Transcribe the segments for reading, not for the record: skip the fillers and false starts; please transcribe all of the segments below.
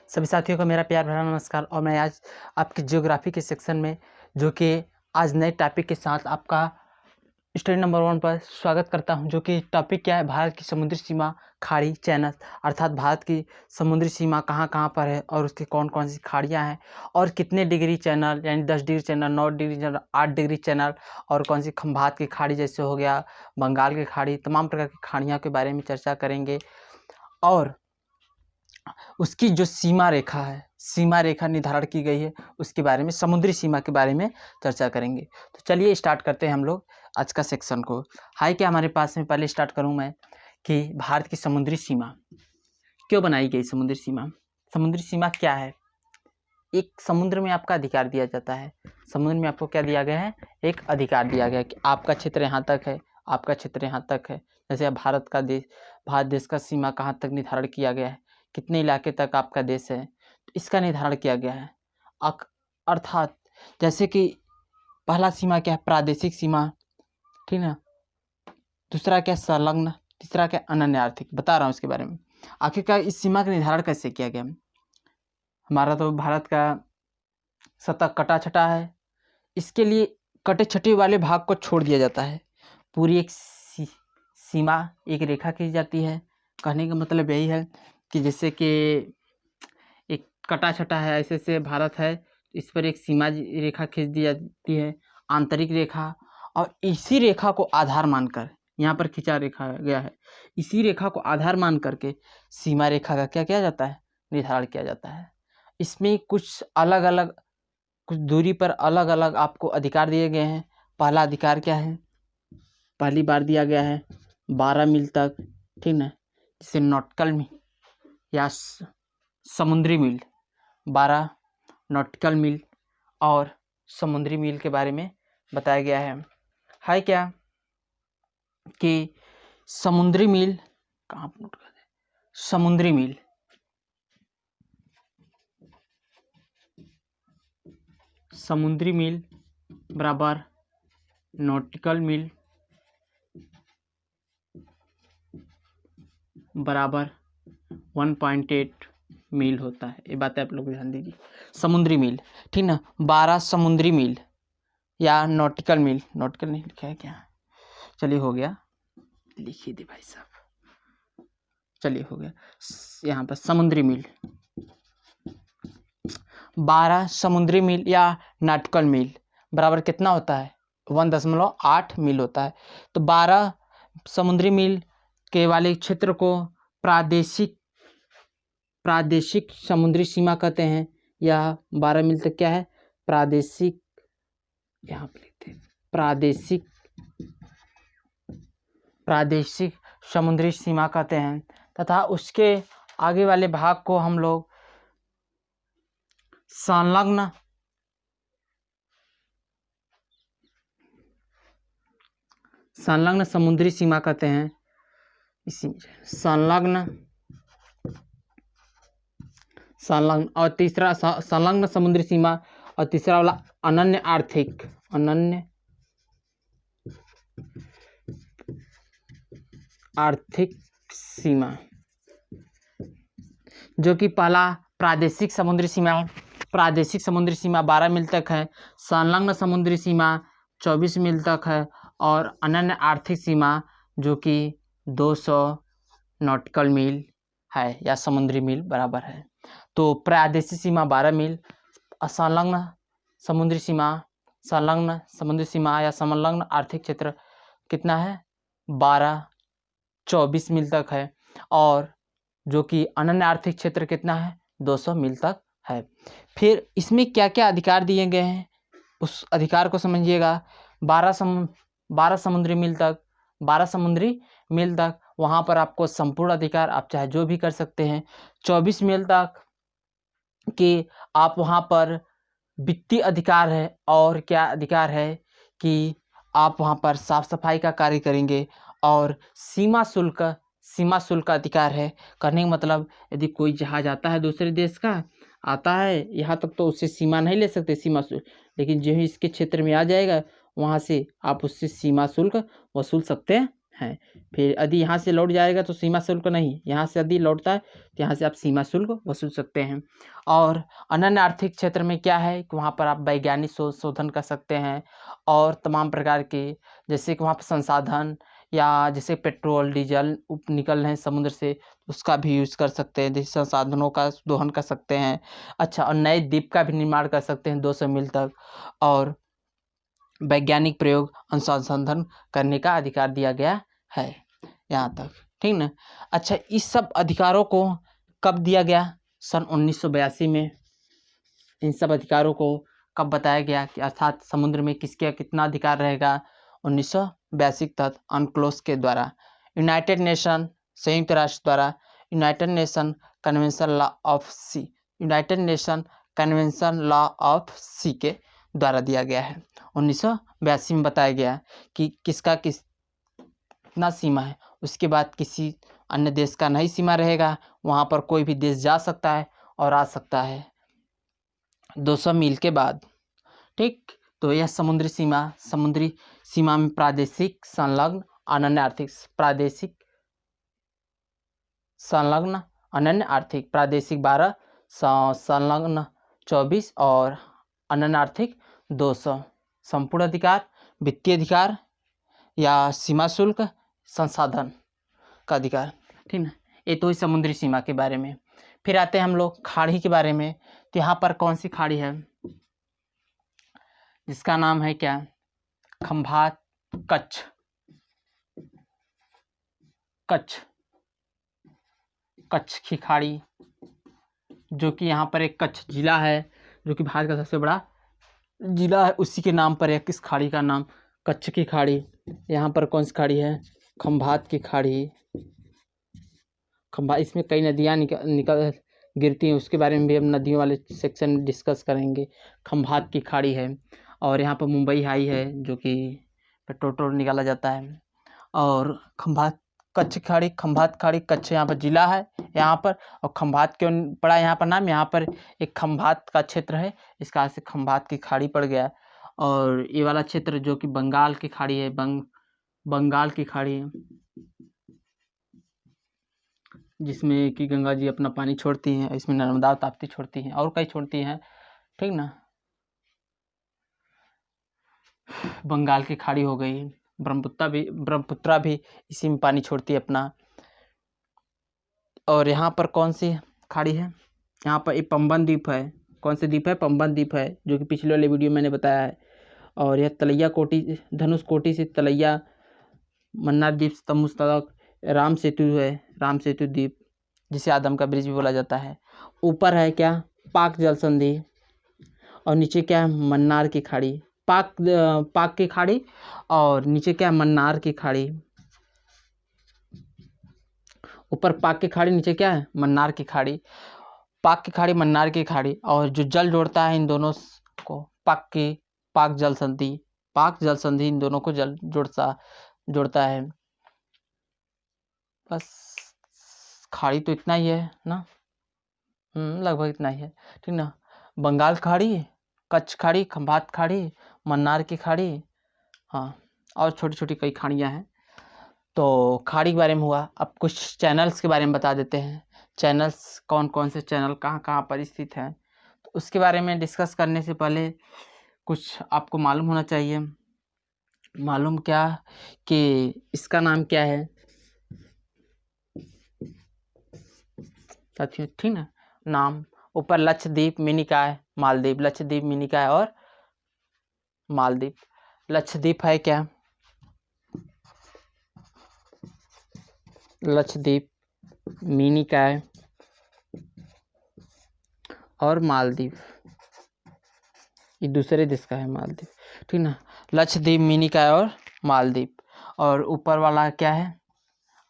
सभी साथियों को मेरा प्यार भरा नमस्कार। और मैं आज आपके ज्योग्राफी के सेक्शन में जो कि आज नए टॉपिक के साथ आपका स्टडी नंबर 1 पर स्वागत करता हूं। जो कि टॉपिक क्या है, भारत की समुद्री सीमा, खाड़ी, चैनल, अर्थात भारत की समुद्री सीमा कहां कहां पर है और उसकी कौन कौन सी खाड़ियां हैं और कितने डिग्री चैनल, यानी 10 degree channel, 9 degree channel, 8 degree channel, और कौन सी खंभात की खाड़ी जैसे हो गया, बंगाल की खाड़ी, तमाम प्रकार की खाड़ियों के बारे में चर्चा करेंगे। और उसकी जो सीमा रेखा है, सीमा रेखा निर्धारण की गई है, उसके बारे में, समुद्री सीमा के बारे में चर्चा करेंगे। तो चलिए स्टार्ट करते हैं हम लोग आज का सेक्शन को। हाई क्या हमारे पास में, पहले स्टार्ट करूं मैं कि भारत की समुद्री सीमा क्यों बनाई गई। समुद्री सीमा क्या है? एक समुद्र में आपका अधिकार दिया जाता है। समुद्र में आपको क्या दिया गया है? एक अधिकार दिया गया है कि आपका क्षेत्र यहाँ तक है, आपका क्षेत्र यहाँ तक है। जैसे भारत देश का सीमा कहाँ तक निर्धारण किया गया है, कितने इलाके तक आपका देश है, तो इसका निर्धारण किया गया है। अर्थात जैसे कि पहला सीमा क्या है? प्रादेशिक सीमा, ठीक ना। दूसरा क्या? संलग्न। तीसरा क्या? अनन्य आर्थिक। बता रहा हूँ इसके बारे में। आखिरकार इस सीमा का निर्धारण कैसे किया गया? हमारा तो भारत का सतह कटा छटा है, इसके लिए कटे छटे वाले भाग को छोड़ दिया जाता है। पूरी एक सीमा, एक रेखा खींची जाती है। कहने का मतलब यही है कि जैसे कि एक कटा छटा है, ऐसे से भारत है, इस पर एक सीमा रेखा खींच दी जाती है, आंतरिक रेखा। और इसी रेखा को आधार मानकर यहाँ पर खींचा रेखा गया है। इसी रेखा को आधार मान करके सीमा रेखा का क्या किया जाता है? निर्धारण किया जाता है। इसमें कुछ अलग अलग, कुछ दूरी पर अलग अलग आपको अधिकार दिए गए हैं। पहला अधिकार क्या है? पहली बार दिया गया है 12 मील तक, ठीक ना, जिसे नॉटिकल मील या समुद्री मील, 12 नॉटिकल मील और समुद्री मील के बारे में बताया गया है क्या कि समुद्री मील, कहाँ नोट कर दे, समुद्री मील बराबर नॉटिकल मील बराबर 1.8 मील होता है। ये बातें आप लोग ध्यान दीजिए। समुद्री मील, ठीक ना, 12 समुद्री मील या नॉटिकल मील, नॉटिकल नहीं लिखा है क्या? चलिए हो गया, लिखिए दे भाई साहब। चलिए हो गया, यहाँ पर समुद्री मील, 12 समुद्री मील या नॉटिकल मील बराबर कितना होता है? 1.8 मील होता है। तो 12 समुद्री मील के वाले क्षेत्र को प्रादेशिक समुद्री सीमा कहते हैं, या 12 मील तक क्या है? प्रादेशिक, यहाँ पे लिखते हैं प्रादेशिक समुद्री सीमा कहते हैं। तथा उसके आगे वाले भाग को हम लोग संलग्न समुद्री सीमा कहते हैं। इसी संलग्न और तीसरा संलग्न समुद्री सीमा, और तीसरा वाला अनन्य आर्थिक सीमा, जो कि पहला प्रादेशिक समुद्री सीमा 12 मील तक है, संलग्न समुद्री सीमा 24 मील तक है, और अनन्य आर्थिक सीमा जो कि 200 नॉटिकल मील है या समुद्री मील बराबर है। तो प्रादेशिक सीमा 12 मील, संलग्न समुद्री सीमा या संलग्न आर्थिक क्षेत्र कितना है? 24 मील तक है, और जो कि अनन्य आर्थिक क्षेत्र कितना है? 200 मील तक है। फिर इसमें क्या क्या अधिकार दिए गए हैं, उस अधिकार को समझिएगा। 12 समुद्री मील तक वहाँ पर आपको संपूर्ण अधिकार, आप चाहे जो भी कर सकते हैं। 24 मील तक कि आप वहाँ पर वित्तीय अधिकार है, और क्या अधिकार है कि आप वहाँ पर साफ सफाई का कार्य करेंगे, और सीमा शुल्क अधिकार है। करने का मतलब, यदि कोई जहाज आता है दूसरे देश का, आता है यहाँ तक, तो उससे सीमा नहीं ले सकते, सीमा शुल्क, लेकिन जो ही इसके क्षेत्र में आ जाएगा, वहाँ से आप उससे सीमा शुल्क वसूल सकते हैं। फिर यदि यहाँ से लौट जाएगा तो सीमा शुल्क नहीं, यहाँ से यदि लौटता है तो यहाँ से आप सीमा शुल्क वसूल सकते हैं। और अनन्य आर्थिक क्षेत्र में क्या है कि वहाँ पर आप वैज्ञानिक शोधन कर सकते हैं और तमाम प्रकार के, जैसे कि वहाँ पर संसाधन या जैसे पेट्रोल डीजल निकल रहे हैं समुद्र से, उसका भी यूज़ कर सकते हैं, जिस संसाधनों का दोहन कर सकते हैं। अच्छा, और नए द्वीप का भी निर्माण कर सकते हैं 200 मील तक, और वैज्ञानिक प्रयोग अनुसंधान करने का अधिकार दिया गया है यहाँ तक, ठीक ना। अच्छा, इस सब अधिकारों को कब दिया गया? सन 1982 में इन सब अधिकारों को कब बताया गया कि अर्थात समुद्र में किसका कितना अधिकार रहेगा? 1982 तक अनक्लोज के द्वारा, यूनाइटेड नेशन संयुक्त राष्ट्र द्वारा United Nation Convention law of sea, United Nation Convention law of sea के द्वारा दिया गया है। 1982 में बताया गया कि किसका कितना सीमा है, उसके बाद किसी अन्य देश का नहीं सीमा रहेगा, वहाँ पर कोई भी देश जा सकता है और आ सकता है 200 मील के बाद, ठीक। तो यह समुद्री सीमा में प्रादेशिक संलग्न अनन्य आर्थिक, प्रादेशिक संलग्न अनन्य आर्थिक, प्रादेशिक 12, संलग्न 24 और अनन्य आर्थिक 200, संपूर्ण अधिकार, वित्तीय अधिकार या सीमा शुल्क, संसाधन का अधिकार, ठीक ना। ये तो इस समुद्री सीमा के बारे में। फिर आते हैं हम लोग खाड़ी के बारे में। तो यहाँ पर कौन सी खाड़ी है जिसका नाम है क्या? खंभात कच्छ, कच्छ की खाड़ी, जो कि यहाँ पर एक कच्छ जिला है जो कि भारत का सबसे बड़ा जिला है, उसी के नाम पर है किस खाड़ी का नाम? कच्छ की खाड़ी। यहाँ पर कौन सी खाड़ी है? खंभात की खाड़ी। खंभात, इसमें कई नदियाँ निकल गिरती हैं, उसके बारे में भी हम नदियों वाले सेक्शन में डिस्कस करेंगे। खंभात की खाड़ी है और यहाँ पर मुंबई हाई है जो कि पेट्रोल निकाला जाता है। और खंभात कच्छ खाड़ी, खंभात खाड़ी कच्छ यहाँ पर जिला है यहाँ पर। और खंभात क्यों पड़ा यहाँ पर नाम? यहाँ पर एक खंभात का क्षेत्र है, इस कारण से खंभात की खाड़ी पड़ गया। और ये वाला क्षेत्र जो कि बंगाल की खाड़ी है, बंगाल की खाड़ी है, जिसमें कि गंगा जी अपना पानी छोड़ती हैं, इसमें नर्मदा ताप्ती छोड़ती हैं और कई छोड़ती हैं, ठीक ना। बंगाल की खाड़ी हो गई, ब्रह्मपुत्रा भी इसी में पानी छोड़ती है अपना। और यहाँ पर कौन सी खाड़ी है? यहाँ पर एक पंबन द्वीप है। कौन से द्वीप है? पंबन द्वीप है, जो कि पिछले वाले वीडियो मैंने बताया है। और यह तलैया कोटी, धनुष कोटी से तलैया, मन्नार द्वीप तमुस तक राम सेतु है, राम सेतु द्वीप, जिसे आदम का ब्रिज भी बोला जाता है। ऊपर है क्या? पाक जल संधि, और नीचे क्या है? मन्नार की खाड़ी। पाक की खाड़ी और नीचे क्या है? मन्नार की खाड़ी। ऊपर पाक की खाड़ी, नीचे क्या है? मन्नार की खाड़ी। पाक की खाड़ी, मन्नार की खाड़ी, और जो जल जोड़ता है इन दोनों को, पाक जल संधि इन दोनों को जल जोड़ता है। बस खाड़ी तो इतना ही है ना, लगभग इतना ही है, ठीक ना। बंगाल खाड़ी, कच्छ खाड़ी, खंभात खाड़ी, मन्नार की खाड़ी, हाँ, और छोटी छोटी कई खाड़ियाँ हैं। तो खाड़ी के बारे में हुआ। अब कुछ चैनल्स के बारे में बता देते हैं। चैनल्स, कौन कौन से चैनल कहाँ कहाँ पर स्थित हैं, तो उसके बारे में डिस्कस करने से पहले कुछ आपको मालूम होना चाहिए। मालूम क्या कि इसका नाम क्या है साथियों, ठीक ना। नाम ऊपर लक्षद्वीप, मिनिकॉय, मालदीव, लक्षद्वीप, मिनिकॉय और मालदीव। लक्षद्वीप है क्या? लक्षद्वीप, मिनिकॉय और मालदीव, ये दूसरे देश का है मालदीव, ठीक ना। लक्षद्वीप, मिनिकॉय और मालदीव। और ऊपर वाला क्या है?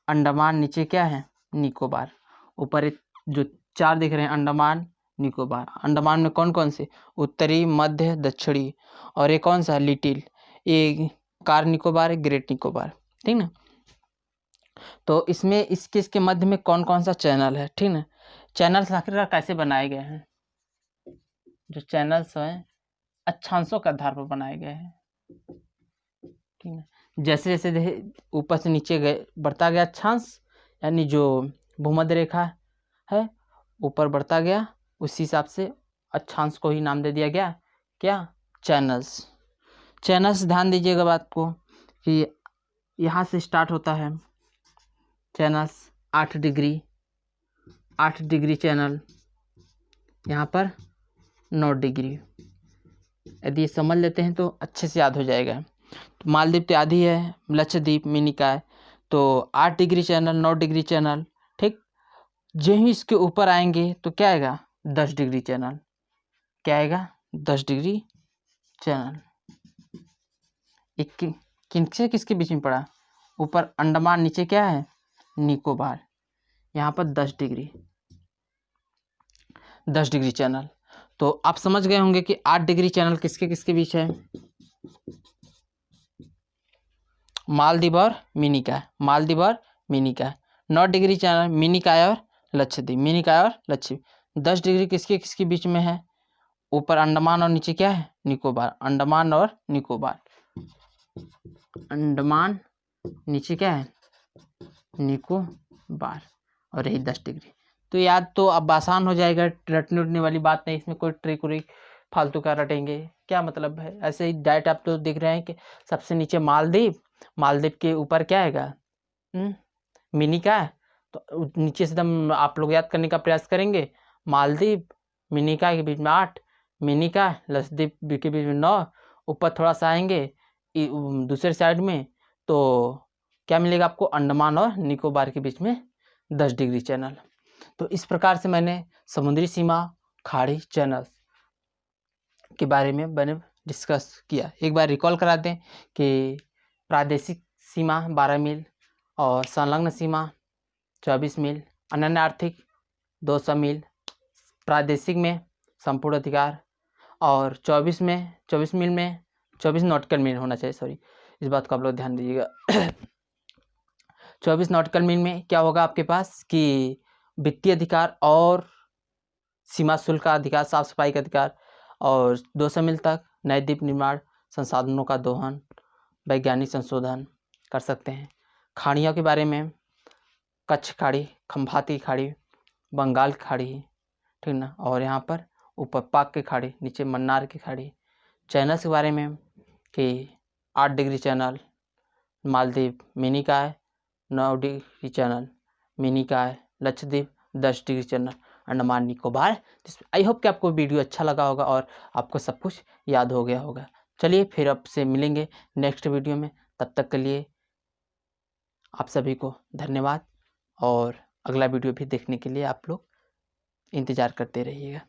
अंडमान, नीचे क्या है? निकोबार। ऊपर जो चार दिख रहे हैं, अंडमान, निकोबार। अंडमान में कौन कौन से? उत्तरी, मध्य, दक्षिणी। और ये कौन सा है? लिटिल, ये कार निकोबार, ग्रेट निकोबार, ठीक ना। तो इसमें इसके मध्य में कौन कौन सा चैनल है, ठीक ना। चैनल्स आखिरकार कैसे बनाए गए हैं? जो चैनल्स हैं अक्षांशों के आधार पर बनाए गए हैं, ठीक है। जैसे जैसे ऊपर से नीचे गए बढ़ता गया अक्षांश, यानी जो भूमध्य रेखा है ऊपर बढ़ता गया, उसी हिसाब से अक्षांश को ही नाम दे दिया गया क्या, चैनल्स। चैनल्स ध्यान दीजिएगा बात को कि यहाँ से स्टार्ट होता है चैनल्स 8 डिग्री चैनल, यहाँ पर 9 डिग्री। यदि ये समझ लेते हैं तो अच्छे से याद हो जाएगा। तो मालदीव तो आधी है, लक्षद्वीप मिनिका है, तो 8 डिग्री चैनल, 9 डिग्री चैनल, ठीक। जो ही इसके ऊपर आएंगे तो क्या आएगा, 10 डिग्री चैनल। क्या आएगा, 10 डिग्री चैनल। एक किनसे किसके बीच में पड़ा, ऊपर अंडमान, नीचे क्या है, निकोबार। यहाँ पर 10 डिग्री चैनल। तो आप समझ गए होंगे कि 8 डिग्री चैनल किसके किसके बीच है, मालदीव और मिनिका, मालदीव और मिनिका। 9 डिग्री चैनल मिनिकाय और लक्षद्वीप, मिनिकाय और लक्षद्वीप। 10 डिग्री किसके किसके बीच में है, ऊपर अंडमान और नीचे क्या है, निकोबार, अंडमान और निकोबार, अंडमान, नीचे क्या है, निकोबार, और यही 10 डिग्री। तो याद तो अब आसान हो जाएगा, रटने उठने वाली बात नहीं, इसमें कोई ट्रिक व्रिक फालतू का रटेंगे क्या मतलब है। ऐसे ही डायरेक्ट आप तो दिख रहे हैं कि सबसे नीचे मालदीव, मालदीव के ऊपर क्या आएगा, मिनिका है। तो नीचे से एकदम आप लोग याद करने का प्रयास करेंगे, मालदीव मिनिका के बीच में 8, मिनिका लक्षद्वीप के बीच में 9, ऊपर थोड़ा सा आएंगे दूसरे साइड में तो क्या मिलेगा आपको, अंडमान और निकोबार के बीच में 10 डिग्री चैनल। तो इस प्रकार से मैंने समुद्री सीमा, खाड़ी, चैनल के बारे में मैंने डिस्कस किया। एक बार रिकॉल करा दें कि प्रादेशिक सीमा 12 मील और संलग्न सीमा 24 मील, अनन्य आर्थिक 200 मील, प्रादेशिक में संपूर्ण अधिकार, और 24 मील में 24 नॉटिकल मील होना चाहिए, सॉरी, इस बात को आप लोग ध्यान दीजिएगा। 24 नॉटिकल मील में क्या होगा आपके पास कि वित्तीय अधिकार और सीमा शुल्क का अधिकार, साफ सफाई का अधिकार, और 200 मील तक नए द्वीप निर्माण, संसाधनों का दोहन, वैज्ञानिक संशोधन कर सकते हैं। खाड़ियों के बारे में कच्छ खाड़ी, खंभाती खाड़ी, बंगाल की खाड़ी, ठीक ना, और यहाँ पर ऊपर पाक की खाड़ी, नीचे मन्नार की खाड़ी। चैनल्स के बारे में कि 8 डिग्री चैनल मालदीव मिनिका है, 9 डिग्री चैनल मिनिका है Lakshadweep, 10 degree channel Andaman Nicobar. I hope कि आपको वीडियो अच्छा लगा होगा और आपको सब कुछ याद हो गया होगा। चलिए फिर आपसे मिलेंगे नेक्स्ट वीडियो में, तब तक के लिए आप सभी को धन्यवाद, और अगला वीडियो भी देखने के लिए आप लोग इंतज़ार करते रहिएगा।